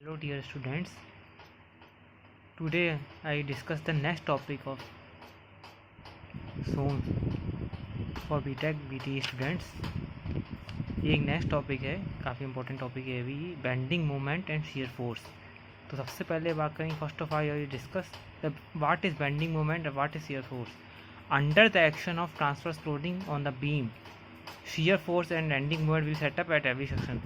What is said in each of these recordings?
Hello dear students, today I discuss the next topic of zone for BTech BTE students। ये एक next topic है, काफ़ी important topic है अभी, bending moment and shear force. तो सबसे पहले बात करेंगे first of all discuss the what is bending moment and what is shear force. Under the action of transverse loading on the beam, shear force and bending moment will set up at every section।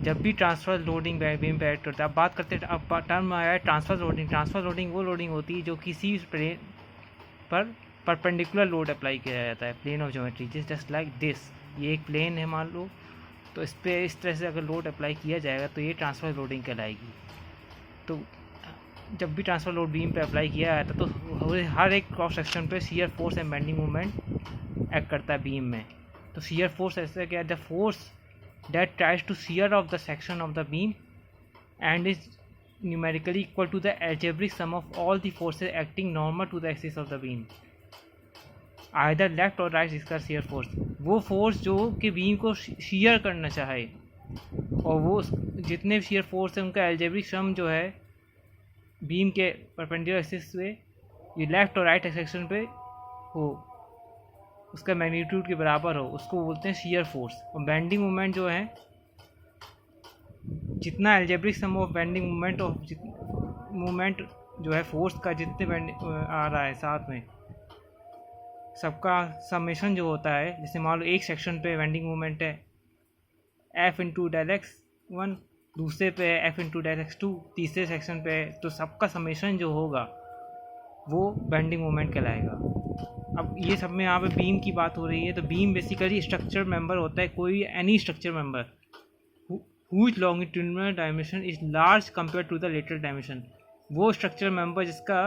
जब भी transfer loading beam पे act करता है, अब बात करते हैं, अब टर्म आया है ट्रांसफर लोडिंग। ट्रांसफर लोडिंग वो लोडिंग होती है जो किसी प्लेन पर परपेंडिकुलर लोड अप्लाई किया जाता है, plane of geometry, just like this. ये एक प्लेन है मान लो, तो इस पर इस तरह से अगर लोड अप्लाई किया जाएगा तो ये ट्रांसफर लोडिंग कहलाएगी। तो जब भी ट्रांसफर लोड बीम पे अप्लाई किया जाता है तो हर एक क्रॉस सेक्शन पे shear force and bending moment act करता है बीम में। तो शियर फोर्स ऐसे क्या है, the force that tries to shear off the section of the beam and is numerically equal to the algebraic sum of all the forces acting normal to the axis of the beam, either left और right. इसका shear force वो force जो कि beam को shear करना चाहे, और वो जितने शियर फोर्स है उनका algebraic सम जो है बीम के परपेंडिकुलर एक्सिस पे, ये लेफ्ट और राइट सेक्शन पे हो, उसका मैग्नीट्यूड के बराबर हो, उसको बोलते हैं शियर फोर्स। और बेंडिंग मोमेंट जो है, जितना algebraic sum of bending moment और मोमेंट जो है फोर्स का जितने आ रहा है साथ में, सबका समेशन जो होता है, जैसे मान लो एक सेक्शन पे बेंडिंग मोमेंट है F into del X one, दूसरे पे F into del X two, तीसरे सेक्शन पे, तो सबका समेशन जो होगा वो बेंडिंग मोमेंट कहलाएगा। अब ये सब में यहाँ पे बीम की बात हो रही है, तो बीम बेसिकली स्ट्रक्चर मेंबर होता है, कोई any structure member whose longitudinal dimension is large compare to the lateral dimension. वो स्ट्रक्चर मेंबर जिसका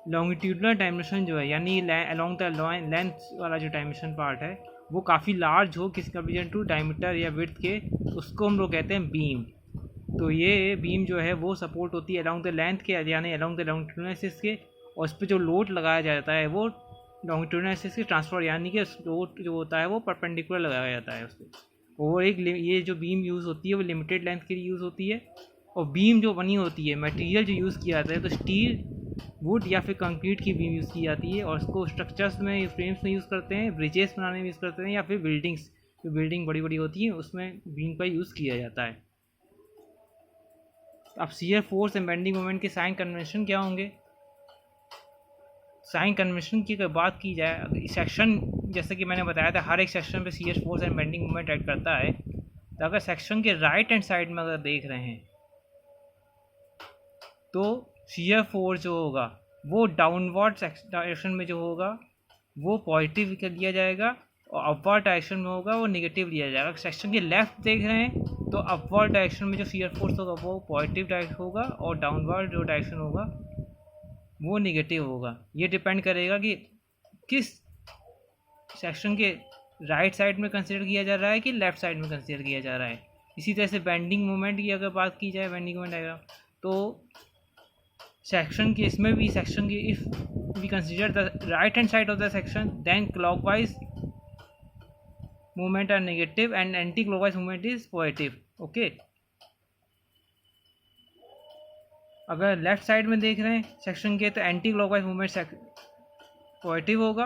लॉन्गिट्यूडिनल डायमेंशन जो है, यानी अलोंग द लेंथ वाला जो डायमेंशन पार्ट है वो काफ़ी लार्ज हो किस कंपेरिजन टू डायमीटर या विड्थ के, उसको हम लोग कहते हैं बीम। तो ये बीम जो है वो सपोर्ट होती है अलोंग द लेंथ के, यानी अलोंग द लॉन्गिट्यूडिनल एक्सिस के, और उस पर जो लोड लगाया जाता है वो लॉन्गिट्यूडिनल एक्सिस के ट्रांसफर, यानी कि लोड जो होता है वो परपेंडिकुलर लगाया जाता है उस पर। और एक ये जो बीम यूज़ होती है वो लिमिटेड लेंथ के लिए यूज़ होती है। और बीम जो बनी होती है, मटेरियल जो यूज़ किया जाता है, तो स्टील, वुड या फिर कंक्रीट की बीम यूज़ की जाती है, और इसको स्ट्रक्चर्स में, फ्रेम्स में यूज़ करते हैं, ब्रिजेस बनाने में यूज़ करते हैं, या फिर बिल्डिंग्स, जो बिल्डिंग बड़ी बड़ी होती है उसमें बीम का यूज़ किया जाता है। अब shear force and bending moment के साइन कन्वेंशन क्या होंगे? साइन कन्वेंशन की अगर बात की जाए, सेक्शन जैसे कि मैंने बताया था, हर एक सेक्शन पे shear force and bending moment act करता है। तो अगर सेक्शन के राइट हैंड साइड में अगर देख रहे हैं तो शियर फोर्स जो होगा वो डाउनवर्ड डायरेक्शन में जो होगा वो पॉजिटिव लिया जाएगा, और अपवर्ड डायरेक्शन में होगा वो नेगेटिव लिया जाएगा। सेक्शन के लेफ्ट देख रहे हैं तो अपवर्ड डायरेक्शन में जो शियर फोर्स होगा वो पॉजिटिव डायरेक्शन होगा, और डाउनवर्ड जो डायरेक्शन होगा वो नेगेटिव होगा। ये डिपेंड करेगा कि किस सेक्शन के राइट साइड में कंसीडर किया जा रहा है कि लेफ़्ट साइड में कंसीडर किया जा रहा है। इसी तरह से बेंडिंग मोमेंट की अगर बात की जाए, बेंडिंग मोमेंट डायग्राम, तो सेक्शन के इसमें भी सेक्शन की if we consider the right hand side of the section, then clockwise movement are negative and anti clockwise movement is positive. Okay, अगर लेफ्ट साइड में देख रहे हैं सेक्शन के, तो एंटी क्लॉकवाइज मूवमेंट पॉजिटिव होगा,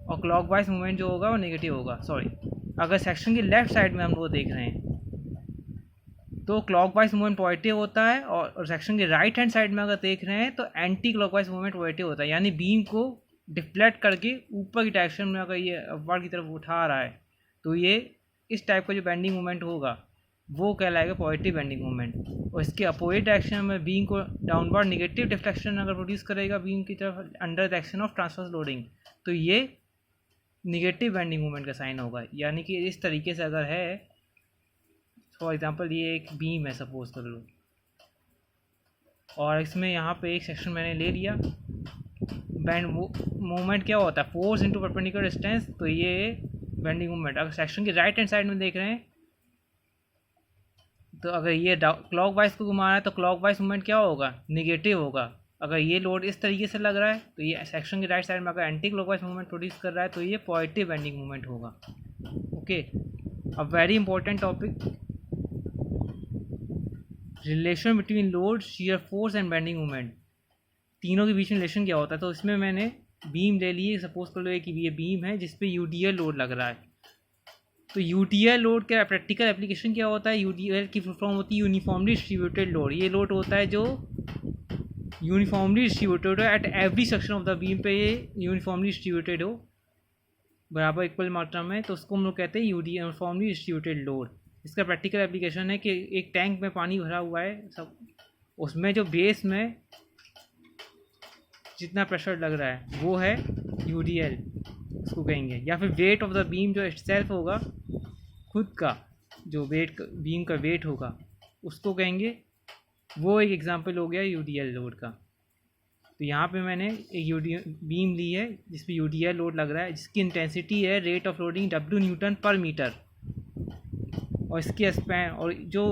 और क्लॉकवाइज मूवमेंट जो होगा वो नेगेटिव होगा। सॉरी, अगर सेक्शन की लेफ्ट साइड में हम लोग देख रहे हैं तो क्लॉकवाइज मूवमेंट पॉजिटिव होता है, और सेक्शन के राइट हैंड साइड में अगर देख रहे हैं तो एंटी क्लॉकवाइज मूवमेंट पॉजिटिव होता है। यानी बीम को डिफ्लेक्ट करके ऊपर की डायरेक्शन में अगर ये अपवर्ड की तरफ उठा रहा है, तो ये इस टाइप का जो बेंडिंग मूवमेंट होगा वो कहलाएगा पॉजिटिव बेंडिंग मूवमेंट। और इसके अपोजिट डायरेक्शन में बीम को डाउनवर्ड नेगेटिव डिफ्लेक्शन अगर प्रोड्यूस करेगा बीम की तरफ under the action of transverse loading, तो ये नेगेटिव बेंडिंग मूवमेंट का साइन होगा। यानी कि इस तरीके से अगर है, फॉर एग्जांपल ये एक बीम है सपोज कर लो, और इसमें यहाँ पे एक सेक्शन मैंने ले लिया, बैंड मूवमेंट क्या होता है, फोर्स इंटू परपेंडिकुलर डिस्टेंस, तो ये बेंडिंग मूवमेंट। अगर सेक्शन के राइट हैंड साइड में देख रहे हैं तो अगर ये क्लॉकवाइज को घुमा रहा है तो क्लॉकवाइज मूवमेंट क्या होगा, नेगेटिव होगा। अगर ये लोड इस तरीके से लग रहा है तो ये सेक्शन के राइट साइड में अगर एंटी क्लॉकवाइज मूवमेंट प्रोड्यूस कर रहा है तो ये पॉजिटिव बेंडिंग मूवमेंट होगा। ओके, अब very important topic, relation between load, shear force and bending moment, तीनों के बीच में रिलेशन क्या होता है। तो इसमें मैंने बीम ले लिए, सपोज कर लो कि ये बीम है जिस पे यूडीएल लोड लग रहा है। तो यूडीएल लोड का प्रैक्टिकल एप्लीकेशन क्या होता है, यूडीएल की फुल फॉर्म होती है यूनिफॉर्मली डिस्ट्रीब्यूटेड लोड। ये लोड होता है जो यूनिफॉर्मली डिस्ट्रीब्यूटेड हो eight every section of the beam पे, ये यूनिफॉर्मली डिस्ट्रीब्यूटेड हो बराबर इक्वल मात्रा में, तो उसको हम लोग कहते हैं यूनिफॉर्मली डिस्ट्रीब्यूटेड लोड। इसका प्रैक्टिकल एप्लीकेशन है कि एक टैंक में पानी भरा हुआ है सब, उसमें जो बेस में जितना प्रेशर लग रहा है वो है यूडीएल उसको कहेंगे, या फिर वेट ऑफ द बीम जो सेल्फ होगा खुद का, जो वेट बीम का वेट होगा उसको कहेंगे। वो एक एग्जांपल हो गया यूडीएल लोड का। तो यहाँ पे मैंने एक बीम ली है जिस पे यूडीएल लोड लग रहा है, जिसकी इंटेंसिटी है rate of loading W Newton पर मीटर, और इसकी स्पैन और जो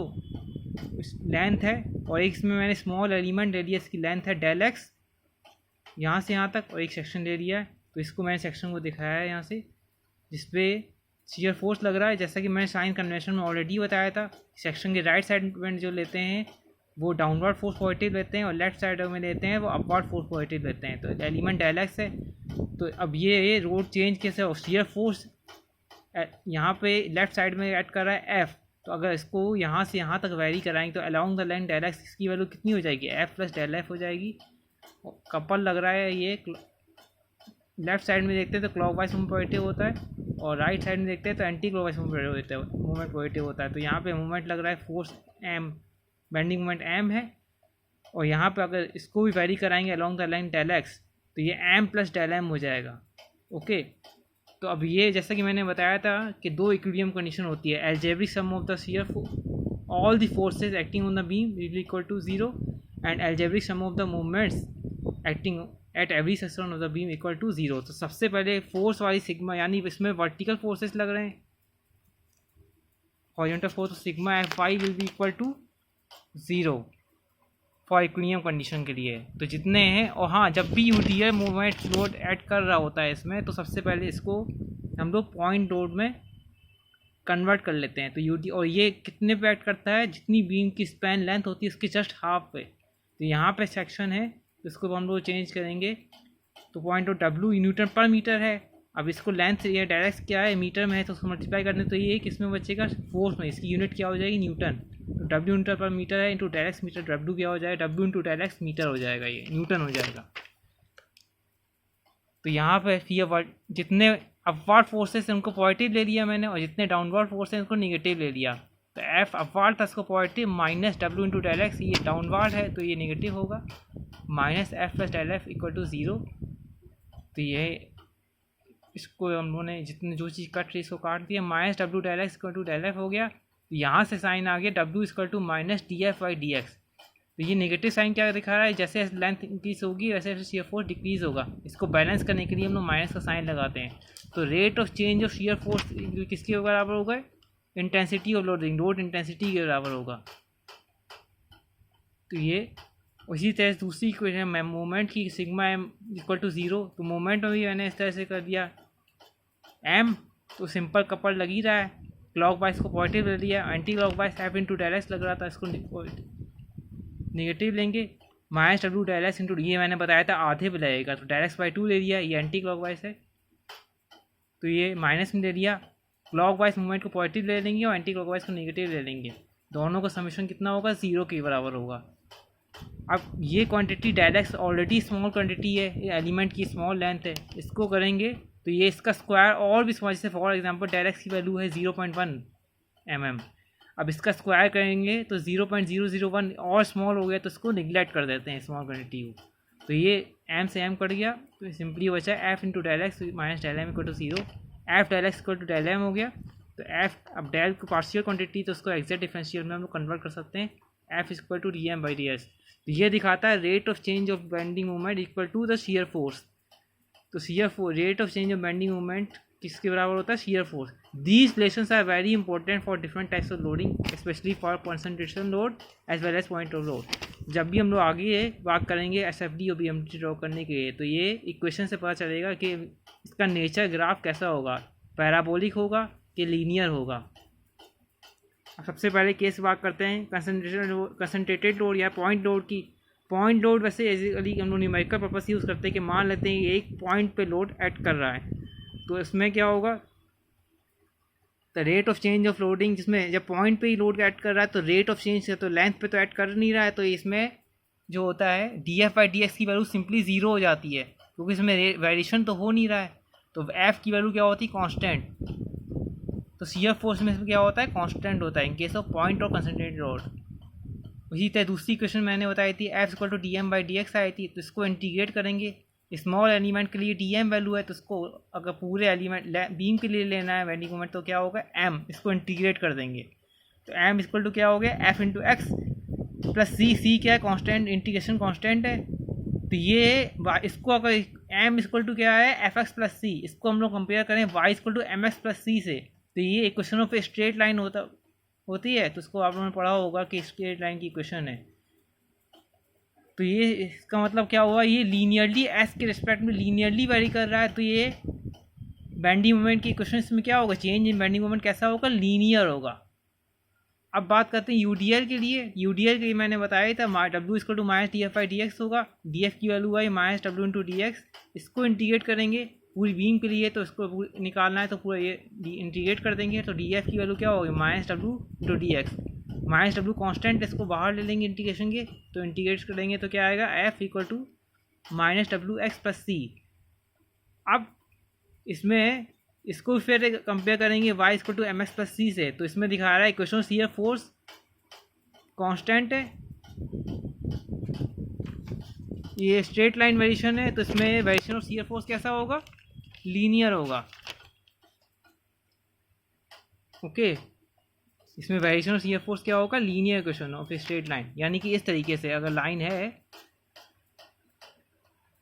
लेंथ है, और एक इसमें मैंने स्मॉल एलिमेंट ले लिया, इसकी लेंथ है डेल एक्स यहाँ से यहाँ तक, और एक सेक्शन ले लिया है। तो इसको मैंने सेक्शन को दिखाया है यहाँ से, जिसपे शियर फोर्स लग रहा है। जैसा कि मैंने साइन कन्वेंशन में ऑलरेडी बताया था, सेक्शन के राइट साइड में जो लेते हैं वो डाउनवर्ड फोर्स पॉजिटिव लेते हैं, और लेफ्ट साइड में लेते हैं वो अपवर्ड फोर्स पॉजिटिव लेते हैं। तो एलिमेंट डेल एक्स है। तो अब ये रोड चेंज कैसे हो, शियर फोर्स यहाँ पे लेफ्ट साइड में ऐड कर रहा है एफ। तो अगर इसको यहाँ से यहाँ तक वेरी कराएंगे तो along the line del X इसकी वैल्यू कितनी हो जाएगी, एफ प्लस डेल एफ हो जाएगी। कपल लग रहा है ये, लेफ्ट साइड में देखते हैं तो क्लॉकवाइज मूवमेंट पॉजिटिव होता है, और राइट साइड में देखते हैं तो एंटी क्लॉकवाइज मूवमेंट पॉजिटिव होता है। तो यहाँ पे मूवमेंट लग रहा है force M, bending moment M है, और यहाँ पे अगर इसको भी वेरी कराएंगे along the line del X तो ये एम प्लस डेल एम हो जाएगा। ओके, तो अब ये जैसा कि मैंने बताया था कि दो इक्विलिब्रियम कंडीशन होती है, algebraic sum of the shear all the forces acting on the beam is equal to 0 and algebraic sum of the movements acting at every section of the beam equal to 0। तो सबसे पहले force वाली sigma, यानी इसमें vertical forces लग रहे हैं, horizontal force, sigma F Y will be equal to 0 for equilibrium condition के लिए। तो जितने हैं, और हाँ जब भी यूडीएल मूवमेंट लोड ऐड कर रहा होता है इसमें, तो सबसे पहले इसको हम लोग पॉइंट लोड में कन्वर्ट कर लेते हैं। तो यूडी, और ये कितने पे ऐड करता है, जितनी बीम की स्पैन लेंथ होती है उसके जस्ट हाफ पे। तो यहाँ पे सेक्शन है तो इसको हम लोग चेंज करेंगे, तो पॉइंट ऑफ डब्ल्यू न्यूटन पर मीटर है। अब इसको लेंथ ये डायरेक्ट क्या है, मीटर में है, तो उसको मल्टीप्लाई करने, तो ये किसमें बचेगा, फोर्स में। इसकी यूनिट क्या हो जाएगी, न्यूटन। तो डब्ल्यू न्यूटन पर मीटर है इंटू डायरेक्ट मीटर, डब्ल्यू क्या हो जाएगा, डब्ल्यू इंटू डायरेक्ट मीटर हो जाएगा, ये न्यूटन हो जाएगा। तो यहाँ पे ये जितने अपवर्ड फोर्सेस हैं उनको पॉजिटिव ले लिया मैंने, और जितने डाउनवर्ड फोर्स हैं उनको निगेटिव ले लिया। तो एफ अपवर्ड था इसको positive, minus W into direct, ये डाउनवर्ड है तो ये निगेटिव होगा, minus F plus del F equal to 0। तो ये इसको हम लोगों ने जितने जो चीज़ कट रही इसको काट दिया, minus W del X equal to del F हो गया। तो यहाँ से साइन आ गया W equal to minus D F by D X. तो ये नेगेटिव साइन क्या दिखा रहा है, जैसे लेंथ इंक्रीज होगी वैसे वैसे शियर फोर्स डिक्रीज होगा। इसको बैलेंस करने के लिए हम लोग माइनस का साइन लगाते हैं। तो rate of change of shear force किसके बराबर होगा, intensity of loading, load intensity के बराबर होगा। तो ये उसी तरह से दूसरी इक्वेशन में मूवमेंट की सिग्मा एम इक्वल टू 0, तो मूवमेंट में भी मैंने इस तरह से कर दिया एम, तो सिंपल कपल लग ही रहा है, क्लॉक वाइज को पॉजिटिव ले लिया, anti clock wise F into direct लग रहा था, इसको नेगेटिव लेंगे, माइनस डब्ल्यू डायरेक्ट इंटू, ये मैंने बताया था आधे पे लगेगा, तो डायरेक्ट बाई 2 ले लिया, ये एंटी क्लॉक वाइज है तो ये माइनस में ले लिया, क्लॉक वाइज मूवमेंट को पॉजिटिव ले लेंगे और एंटी क्लॉक वाइज को नेगेटिव ले लेंगे, दोनों का समीशन कितना होगा, 0 के बराबर होगा। अब ये quantity direct already small quantity है, ये एलिमेंट की स्मॉल लेंथ है, इसको करेंगे तो ये इसका स्क्वायर और भी स्मॉल, जैसे फॉर एग्जांपल डायरेक्ट की वैल्यू है 0.1 mm, अब इसका स्क्वायर करेंगे तो 0.001 और स्मॉल हो गया, तो इसको निगलेक्ट कर देते हैं स्मॉल क्वांटिटी को। तो ये एम से एम कट गया, तो सिंपली बचा F into del X minus del M equal to 0, F del X equal to del M हो गया। तो एफ, अब डेल को पार्शियल क्वांटिटी तो उसको एक्जैक्ट डिफरेंशियल में हम लोग कन्वर्ट कर सकते हैं, F equal to D M by D S. तो ये दिखाता है rate of change of bending movement equal to the shear force. तो shear force, rate of change of bending movement किसके बराबर होता है, shear force. These relations are very important for different types of loading, especially for concentration load as well as point of load. जब भी हम लोग आगे बात करेंगे एसएफडी और बीएमटी ड्रॉ करने के लिए, तो ये इक्वेशन से पता चलेगा कि इसका नेचर ग्राफ कैसा होगा, पैराबोलिक होगा कि लीनियर होगा। सबसे पहले केस बात करते हैं कंसनट्रेटेड लोड या पॉइंट लोड की। पॉइंट लोड वैसे बेसिकली हम लोग न्यूमेरिकल पर्पस यूज़ करते हैं कि मान लेते हैं एक पॉइंट पे लोड ऐड कर रहा है, तो इसमें क्या होगा, the rate of change of loading, जिसमें जब पॉइंट पे ही लोड ऐड कर रहा है तो रेट ऑफ चेंज तो लेंथ पे तो ऐड कर नहीं रहा है, तो इसमें जो होता है dF/dx की वैल्यू सिंपली ज़ीरो हो जाती है, क्योंकि इसमें वेरिएशन तो हो नहीं रहा है। तो एफ की वैल्यू क्या होती है, कांस्टेंट। तो शियर फोर्स में क्या होता है, कांस्टेंट होता है इन केस ऑफ पॉइंट और कंसंट्रेटेड लोड। उसी तरह दूसरी क्वेश्चन मैंने बताई थी F=dm/dx आई थी, तो इसको इंटीग्रेट करेंगे। स्मॉल एलिमेंट के लिए dm वैल्यू है, तो इसको अगर पूरे एलिमेंट बीम के लिए लेना है बेंडिंग मोमेंट, तो क्या होगा m, इसको इंटीग्रेट कर देंगे। तो m क्या हो गया, F×x + c क्या है, कांस्टेंट, इंटीग्रेशन कांस्टेंट है। तो ये इसको अगर m क्या है, fx + c, इसको हम लोग कंपेयर करें y=mx + c से, तो ये इक्वेशन ऑफ स्ट्रेट लाइन होती है। तो इसको आप लोगों ने पढ़ा होगा कि स्ट्रेट लाइन की इक्वेशन है। तो ये इसका मतलब क्या हुआ, ये लीनियरली एस के रिस्पेक्ट में लीनियरली वेरी कर रहा है, तो ये बेंडिंग मोमेंट की इक्वेशन में क्या होगा, चेंज इन बेंडिंग मोमेंट कैसा होगा, लीनियर होगा। अब बात करते हैं यूडीएल के लिए। यूडीएल के लिए मैंने बताया था W -dF/dx होगा, dF की वैल्यू आई -W×dx। इसको इंटीग्रेट करेंगे पूरी बीम के लिए, तो इसको निकालना है तो पूरा ये इंटीग्रेट कर देंगे। तो dF की वैल्यू क्या होगी, -W×dx। -W कांस्टेंट, इसको बाहर ले लेंगे इंटीग्रेशन के, तो इंटीग्रेट करेंगे तो क्या आएगा, F -WX + c। अब इसमें इसको फिर कंपेयर करेंगे y=mx + c से, तो इसमें दिखा रहा है इक्वेशन शियर फोर्स कांस्टेंट है, ये स्ट्रेट लाइन वेरिएशन है, तो इसमें वेरिएशन ऑफ शियर फोर्स कैसा होगा, लीनियर होगा। ओके, इसमें वेरिएशन ऑफ शियर फोर्स क्या होगा, linear equation of straight line. यानी कि इस तरीके से अगर लाइन है,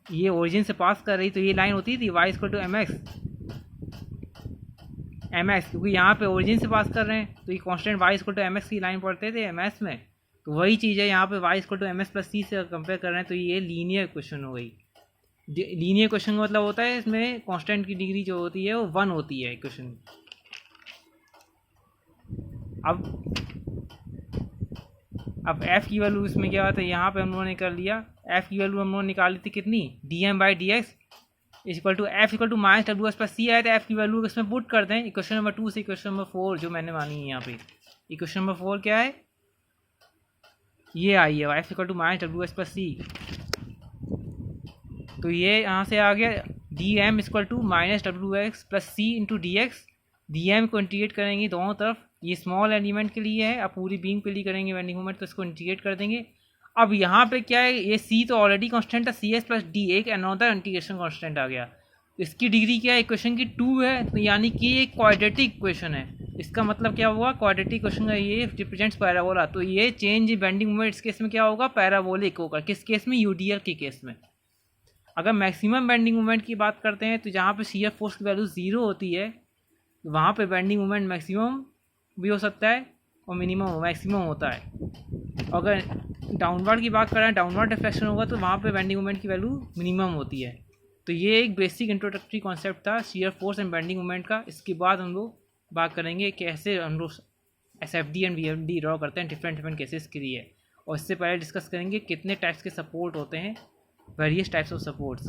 ये ओरिजिन से पास कर रही, तो ये लाइन होती थी y=mx, क्योंकि यहाँ पे ओरिजिन से पास कर रहे हैं, तो ये कांस्टेंट y=mx की लाइन पढ़ते थे एमएस में। तो वही चीज़ है यहाँ पे y=mx + c से कंपेयर कर रहे हैं, तो ये लीनियर इक्वेशन हो गई। लीनियर इक्वेशन का मतलब होता है इसमें कांस्टेंट की डिग्री जो होती है वो 1 होती है इक्वेशन। अब f की वैल्यू इसमें क्या होता है, यहाँ पे हम लोगों ने कर लिया, f की वैल्यू हम लोगों ने निकाली थी कितनी, dm/dx = F -WS + c आया था। f की वैल्यू इसमें पुट कर दें इक्वेशन नंबर 2 से इक्वेशन नंबर 4 जो मैंने मानी है यहाँ पे। इक्वेशन नंबर 4 क्या है, ये आई है F -WS + c। तो ये यहाँ से आ गया dm -WX + c × dx। dm को इंटीग्रेट करेंगे दोनों तरफ, ये स्मॉल एलिमेंट के लिए है, अब पूरी बीम के लिए करेंगे बेंडिंग मोमेंट, तो इसको इंटीग्रेट कर देंगे। अब यहाँ पे क्या है, ये c तो ऑलरेडी कांस्टेंट था, cs + d, एक अनदर इंटीग्रेशन कांस्टेंट आ गया। तो इसकी डिग्री क्या है, इक्वेशन की 2 है, तो यानी कि ये क्वाड्रेटिक इक्वेशन है। इसका मतलब क्या हुआ, क्वाड्रेटिक इक्वेशन का ये रिप्रेजेंट्स पैराबोला, तो ये चेंज बेंडिंग मोमेंट इस केस में क्या होगा, पैराबोलिक होगा। किस केस में, यूडीएल के केस में। अगर मैक्सिमम बेंडिंग मोमेंट की बात करते हैं, तो जहाँ पे शियर फोर्स की वैल्यू 0 होती है, वहाँ पे बेंडिंग मोमेंट मैक्सिमम भी हो सकता है और मिनिमम मैक्सिमम होता है। अगर डाउनवर्ड की बात करें, डाउनवर्ड डिफ्लेक्शन होगा, तो वहाँ पे बेंडिंग मोमेंट की वैल्यू मिनिमम होती है। तो ये एक बेसिक इंट्रोडक्टरी कॉन्सेप्ट था shear force and bending moment का। इसके बाद हम लोग बात करेंगे कैसे हम लोग SFD एंड VFD ड्रॉ करते हैं डिफरेंट केसेस के लिए, और इससे पहले डिस्कस करेंगे कितने टाइप्स के सपोर्ट होते हैं, वेरियस टाइप्स ऑफ सपोर्ट्स।